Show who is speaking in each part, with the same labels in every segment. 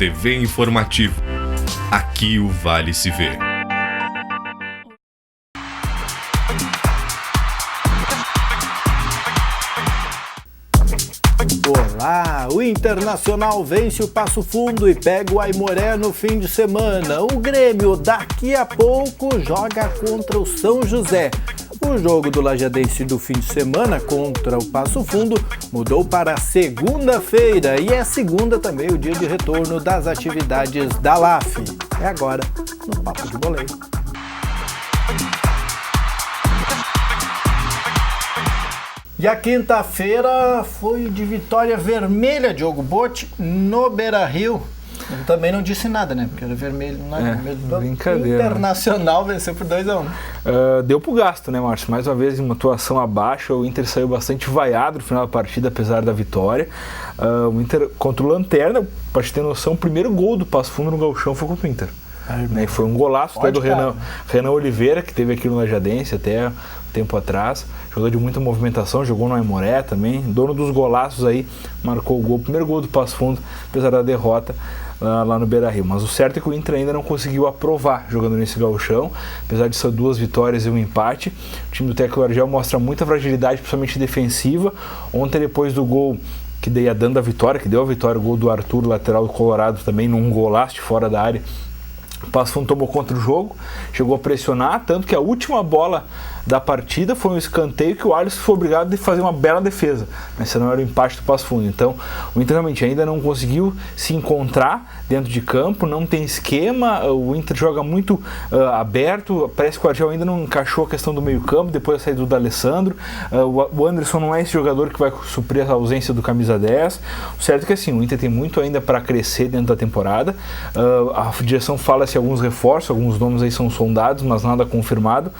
Speaker 1: TV Informativo. Aqui o Vale se vê.
Speaker 2: Olá, o Internacional vence o Passo Fundo e pega o Aimoré no fim de semana. O Grêmio daqui a pouco joga contra o São José. O jogo do Lajadense do fim de semana contra o Passo Fundo mudou para segunda-feira e é segunda também o dia de retorno das atividades da LAF. É agora no Papo de Boleiro. E a quinta-feira foi de vitória vermelha, Diogo Botti, no Beira-Rio. Ele também não disse nada, né? Porque era vermelho, não é vermelho.
Speaker 3: Brincadeira.
Speaker 2: Internacional venceu por 2-1.
Speaker 3: Deu pro gasto, né, Márcio? Mais uma vez, uma atuação abaixo. O Inter saiu bastante vaiado no final da partida, apesar da vitória. O Inter contra o Lanterna, pra te ter noção, o primeiro gol do Passo Fundo no Gauchão foi contra o Inter. Né? Foi um golaço até do Renan Oliveira, que teve aqui no Lajadense até tempo atrás, jogador de muita movimentação, jogou no Aimoré também, dono dos golaços aí, marcou o gol, primeiro gol do Passo Fundo, apesar da derrota lá no Beira-Rio. Mas o certo é que o Inter ainda não conseguiu aprovar jogando nesse gauchão, apesar de ser 2 vitórias e um empate. O time do técnico Argel mostra muita fragilidade, principalmente defensiva. Ontem, depois do gol que ia dando a vitória, que deu a vitória, o gol do Arthur, lateral do Colorado também, num golaço de fora da área, o Passo Fundo tomou conta do jogo, chegou a pressionar, tanto que a última bola da partida foi um escanteio que o Alisson foi obrigado a fazer uma bela defesa, mas senão era o empate do Passo Fundo. Então o Inter realmente ainda não conseguiu se encontrar dentro de campo, não tem esquema, o Inter joga muito aberto, parece que o Argel ainda não encaixou a questão do meio campo, depois da saída do D'Alessandro. O Anderson não é esse jogador que vai suprir a ausência do camisa 10. O certo é que assim, o Inter tem muito ainda para crescer dentro da temporada. A direção fala-se alguns reforços, alguns nomes aí são sondados, mas nada confirmado.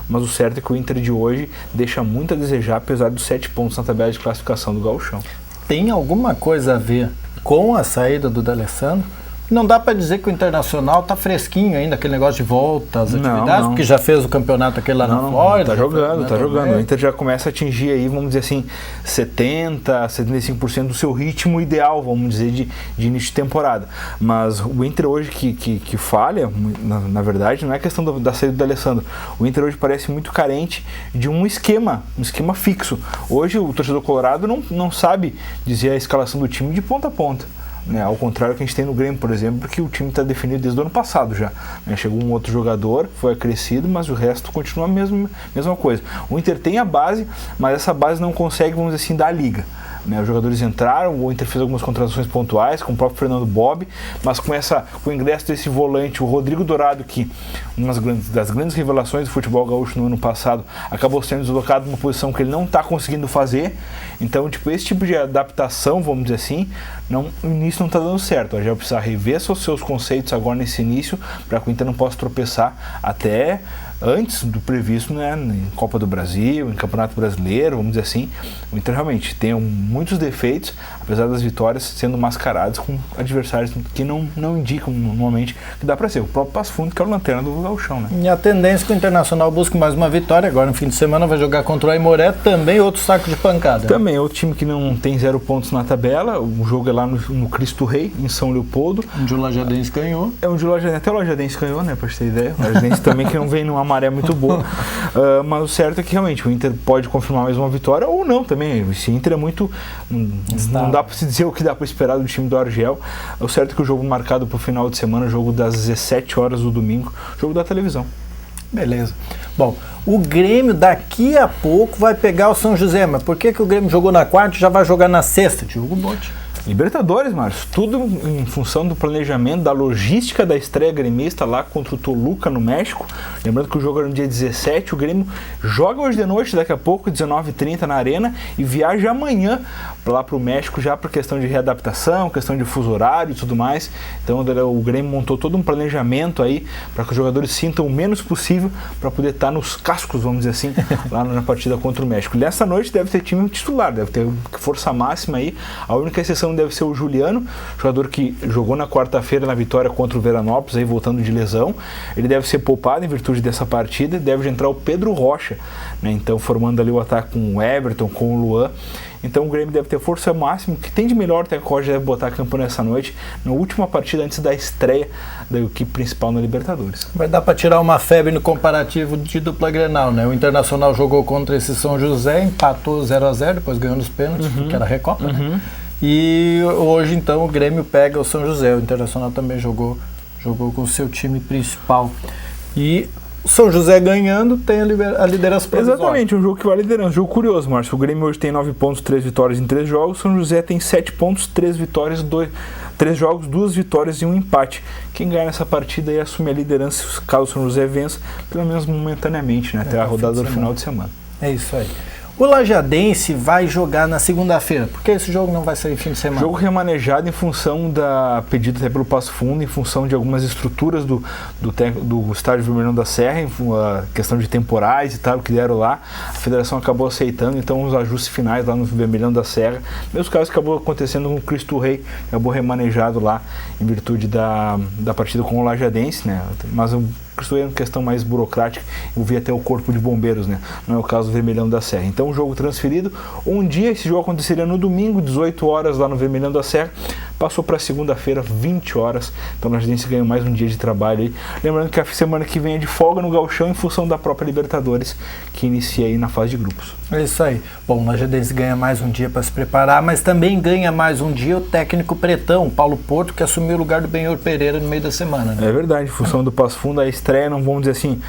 Speaker 3: Mas o certo é que o Inter de hoje deixa muito a desejar, apesar dos 7 pontos na tabela de classificação do Gauchão.
Speaker 2: Tem alguma coisa a ver com a saída do D'Alessandro? Não dá para dizer que o Internacional tá fresquinho ainda, aquele negócio de volta às atividades, porque já fez o campeonato aquele lá na Flórida.
Speaker 3: Tá jogando. O Inter já começa a atingir aí, vamos dizer assim, 70%, 75% do seu ritmo ideal, vamos dizer, de início de temporada. Mas o Inter hoje que falha, na verdade, não é questão da saída do D'Alessandro. O Inter hoje parece muito carente de um esquema fixo. Hoje o torcedor colorado não sabe dizer a escalação do time de ponta a ponta. Né, ao contrário que a gente tem no Grêmio, por exemplo, que o time está definido desde o ano passado já. Né, chegou um outro jogador, foi acrescido, mas o resto continua a mesma coisa. O Inter tem a base, mas essa base não consegue, vamos dizer assim, dar a liga. Né, os jogadores entraram, o Inter fez algumas contratações pontuais, com o próprio Fernando Bob, mas com o ingresso desse volante, o Rodrigo Dourado, que uma das grandes revelações do futebol gaúcho no ano passado, acabou sendo deslocado numa posição que ele não está conseguindo fazer. Então, esse tipo de adaptação, vamos dizer assim, no início não está dando certo. A gente vai precisar rever seus conceitos agora nesse início, para que o Inter não possa tropeçar até antes do previsto, né, em Copa do Brasil, em Campeonato Brasileiro, vamos dizer assim. O Inter realmente tem muitos defeitos, apesar das vitórias sendo mascaradas com adversários que não indicam normalmente que dá para ser. O próprio Passo Fundo, que é o lanterna do Gauchão, né? E a tendência é que o Internacional busque mais uma vitória. Agora no fim de semana vai jogar contra o Aimoré, também outro saco de pancada. Também, outro time que não tem 0 pontos na tabela. O jogo é lá no Cristo Rei, em São Leopoldo. Onde o Lajadense ganhou. Até o Lajadense ganhou, né, pra ter ideia. O Lajadense também que não vem numa maré muito boa. Mas o certo é que realmente o Inter pode confirmar mais uma vitória ou não também. Esse Inter é muito... Não dá para se dizer o que dá para esperar do time do Argel. O certo é que o jogo marcado para o final de semana, jogo das 17 horas do domingo, jogo da televisão. Beleza. Bom, o Grêmio daqui a pouco vai pegar o São José. Mas por que o Grêmio jogou na quarta e já vai jogar na sexta? Diogo Botti. Libertadores, Márcio, tudo em função do planejamento, da logística da estreia gremista lá contra o Toluca no México. Lembrando que o jogo era no dia 17, o Grêmio joga hoje de noite, daqui a pouco, 19h30 na Arena, e viaja amanhã lá para o México já por questão de readaptação, questão de fuso horário e tudo mais. Então o Grêmio montou todo um planejamento aí para que os jogadores sintam o menos possível para poder estar nos cascos, vamos dizer assim, lá na partida contra o México. Nessa noite deve ter time titular, deve ter força máxima aí. A única exceção opção deve ser o Juliano, jogador que jogou na quarta-feira na vitória contra o Veranópolis, aí voltando de lesão. Ele deve ser poupado em virtude dessa partida e deve entrar o Pedro Rocha, né? Então formando ali o ataque com o Everton, com o Luan. Então o Grêmio deve ter força máxima, o que tem de melhor até que o Roger deve botar a campo nessa noite, na última partida antes da estreia da equipe principal na Libertadores.
Speaker 2: Vai dar para tirar uma febre no comparativo de dupla Grenal, né? O Internacional jogou contra esse São José, empatou 0-0, depois ganhou nos pênaltis, que era a Recopa, né? E hoje então o Grêmio pega o São José, o Internacional também jogou com o seu time principal. E o São José ganhando tem a liderança provisória.
Speaker 3: Exatamente, um jogo que vale a liderança. Um jogo curioso, Márcio. O Grêmio hoje tem 9 pontos, 3 vitórias em 3 jogos. O São José tem 7 pontos, 3 vitórias, 3 jogos, 2 vitórias e 1 empate. Quem ganhar nessa partida aí assume a liderança, caso o São José vença, pelo menos momentaneamente, né? Até a rodada do final de semana.
Speaker 2: É isso aí. O Lajadense vai jogar na segunda-feira, porque esse jogo não vai sair fim de semana.
Speaker 3: Jogo remanejado em função da pedida até pelo Passo Fundo, em função de algumas estruturas do estádio Vermelhão da Serra, a questão de temporais e tal, que deram lá. A federação acabou aceitando, então os ajustes finais lá no Vermelhão da Serra. Mesmo caso que acabou acontecendo com o Cristo Rei, acabou remanejado lá em virtude da partida com o Lajadense, né? Mas isso é uma questão mais burocrática, envolvia até o corpo de bombeiros, né? Não é o caso do Vermelhão da Serra. Então o jogo transferido, um dia esse jogo aconteceria no domingo, 18 horas lá no Vermelhão da Serra, passou para segunda-feira, 20 horas, então a gente ganhou mais um dia de trabalho aí. Lembrando que a semana que vem é de folga no Gauchão em função da própria Libertadores, que inicia aí na fase de grupos.
Speaker 2: É isso aí. Bom, o Lajadense ganha mais um dia para se preparar, mas também ganha mais um dia o técnico pretão, Paulo Porto, que assumiu o lugar do Benhor Pereira no meio da semana, né?
Speaker 3: É verdade, em função do Passo Fundo, a estreia, não vamos dizer assim,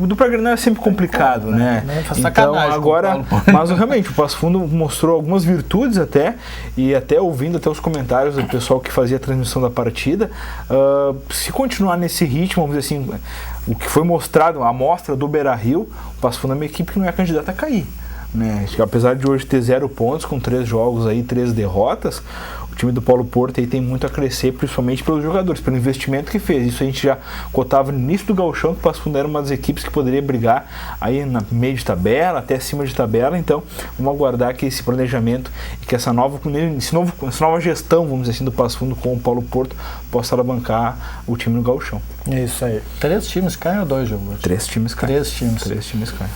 Speaker 3: dupla Grenal é sempre complicado, né? Então agora, mas realmente o Passo Fundo mostrou algumas virtudes até, e até ouvindo até os comentários do pessoal que fazia a transmissão da partida, se continuar nesse ritmo, vamos dizer assim, o que foi mostrado, a amostra do Beira-Rio, o Passo Fundo é uma equipe que não é candidata a cair, né? Apesar de hoje ter 0 pontos, com 3 jogos aí, 3 derrotas, o time do Paulo Porto aí tem muito a crescer, principalmente pelos jogadores, pelo investimento que fez. Isso a gente já cotava no início do Gauchão, que o Passo Fundo era uma das equipes que poderia brigar aí na meio de tabela, até acima de tabela. Então vamos aguardar que esse planejamento e que essa nova gestão, vamos dizer assim, do Passo Fundo com o Paulo Porto possa alavancar o time no Gauchão.
Speaker 2: É isso aí. 3 times caem ou 2 jogos?
Speaker 3: 3 times caem.
Speaker 2: 3 times.
Speaker 3: 3 times caem.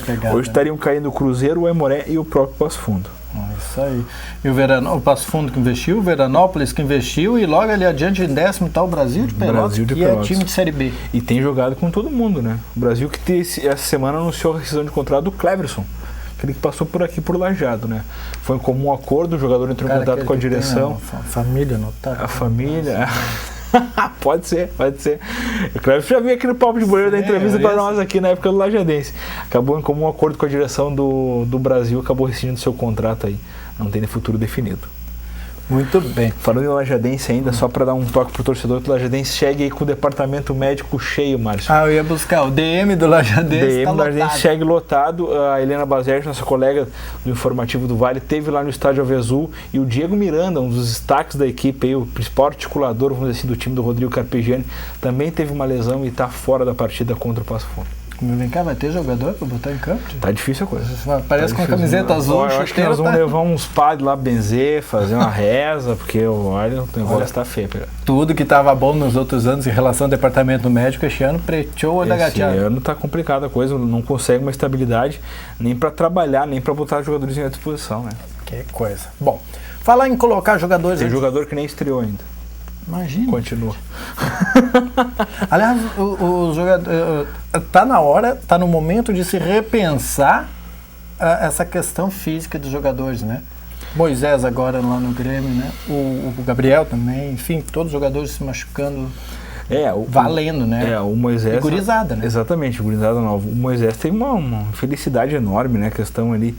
Speaker 2: Pegada,
Speaker 3: hoje estariam caindo o Cruzeiro, o Aimoré e o próprio Passo Fundo.
Speaker 2: Isso aí. E o Passo Fundo que investiu, o Veranópolis que investiu, e logo ali adiante em 10º está o Brasil de Pelotas, que é time de Série B.
Speaker 3: E tem jogado com todo mundo, né? O Brasil que essa semana anunciou a rescisão de contrato do Cleverson, aquele que passou por aqui por Lajeado, né? Foi em comum acordo, o jogador entrou em contato com a direção.
Speaker 2: A família notável.
Speaker 3: A família. Pode ser. O Cleverson já viu aquele papo de boleiro da entrevista para nós aqui na época do Lajadense. Acabou em comum acordo com a direção do Brasil, acabou rescindindo seu contrato aí. Não tem futuro definido.
Speaker 2: Muito bem.
Speaker 3: Falando em Lajadense ainda, só para dar um toque pro torcedor, que o Lajadense chegue aí com o departamento médico cheio, Márcio.
Speaker 2: Eu ia buscar o DM do Lajadense.
Speaker 3: DM do Lajadense chegue lotado. A Helena Bazerte, nossa colega do Informativo do Vale, teve lá no estádio Avezzul, e o Diego Miranda, um dos destaques da equipe, aí, o principal articulador, vamos dizer assim, do time do Rodrigo Carpegiani, também teve uma lesão e está fora da partida contra o Passo Fundo.
Speaker 2: Vem cá, vai ter jogador pra botar em campo?
Speaker 3: Tá difícil a coisa.
Speaker 2: Parece com a camiseta azul.
Speaker 3: Eu acho que nós vamos levar uns padres lá benzer, fazer uma reza, porque olha, o negócio tá feio.
Speaker 2: Tudo que tava bom nos outros anos em relação ao departamento médico, esse ano preteou da gateada.
Speaker 3: Esse ano tá complicada a coisa, não consegue uma estabilidade nem pra trabalhar, nem pra botar jogadores à disposição, né?
Speaker 2: Que coisa. Bom, falar em colocar jogadores...
Speaker 3: Tem jogador que nem estreou ainda.
Speaker 2: Imagina.
Speaker 3: Continua.
Speaker 2: Aliás, o jogador tá na hora, tá no momento de se repensar essa questão física dos jogadores, né? Moisés agora lá no Grêmio, né? O Gabriel também, enfim, todos os jogadores se machucando. Valendo, né?
Speaker 3: O Moisés...
Speaker 2: E gurizada, né?
Speaker 3: Exatamente, gurizada nova. O Moisés teve uma felicidade enorme, né? A questão ali,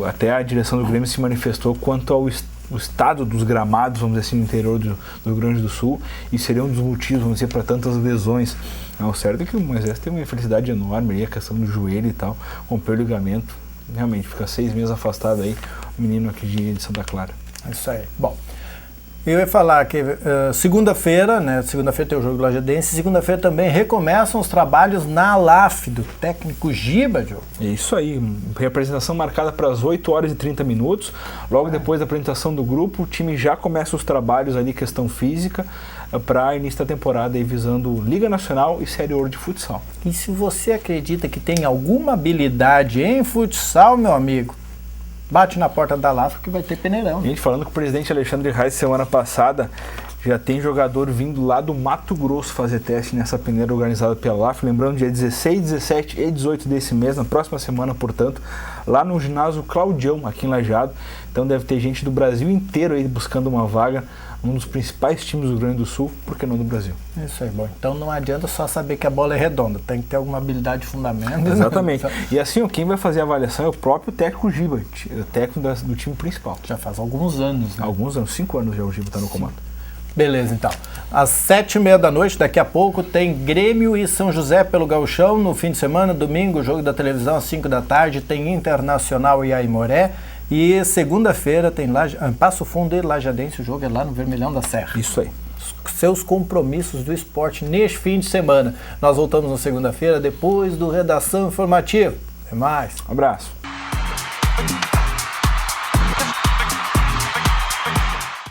Speaker 3: até a direção do Grêmio se manifestou quanto ao o estado dos gramados, vamos dizer assim, no interior do Rio Grande do Sul, e seria um dos motivos, vamos dizer, para tantas lesões. O certo é que o Moisés tem uma infelicidade enorme aí, a questão do joelho e tal, rompeu o ligamento, realmente, fica 6 meses afastado aí, o menino aqui de Santa Clara.
Speaker 2: É isso aí. Bom, Eu ia falar que segunda-feira, né? Segunda-feira tem o jogo do Lajadense, segunda-feira também recomeçam os trabalhos na LAF do técnico Giba, Diogo.
Speaker 3: É isso aí, representação marcada para as 8 horas e 30 minutos. Logo depois da apresentação do grupo, o time já começa os trabalhos ali, questão física, para início da temporada aí, visando Liga Nacional e Série Ouro de futsal.
Speaker 2: E se você acredita que tem alguma habilidade em futsal, meu amigo, bate na porta da LAF que vai ter peneirão.
Speaker 3: Gente, falando com o presidente Alexandre Reis semana passada, já tem jogador vindo lá do Mato Grosso fazer teste nessa peneira organizada pela LAF. Lembrando, dia 16, 17 e 18 desse mês, na próxima semana, portanto, lá no ginásio Claudião, aqui em Lajeado. Então deve ter gente do Brasil inteiro aí buscando uma vaga num dos principais times do Rio Grande do Sul, por que não do Brasil?
Speaker 2: Isso aí, bom. Então não adianta só saber que a bola é redonda, tem que ter alguma habilidade de fundamento.
Speaker 3: Exatamente. E assim, quem vai fazer a avaliação é o próprio técnico Giba, o técnico do time principal.
Speaker 2: Já faz alguns anos, né?
Speaker 3: Alguns anos, 5 anos já o Giba está no comando.
Speaker 2: Beleza, então. Às 7h30 da noite, daqui a pouco, tem Grêmio e São José pelo Gauchão. No fim de semana, domingo, jogo da televisão às 5 da tarde, tem Internacional e Aimoré. E segunda-feira tem Passo Fundo e Lajadense, o jogo é lá no Vermelhão da Serra.
Speaker 3: Isso aí.
Speaker 2: Seus compromissos do esporte neste fim de semana. Nós voltamos na segunda-feira, depois do Redação Informativa. Até mais.
Speaker 3: Um abraço.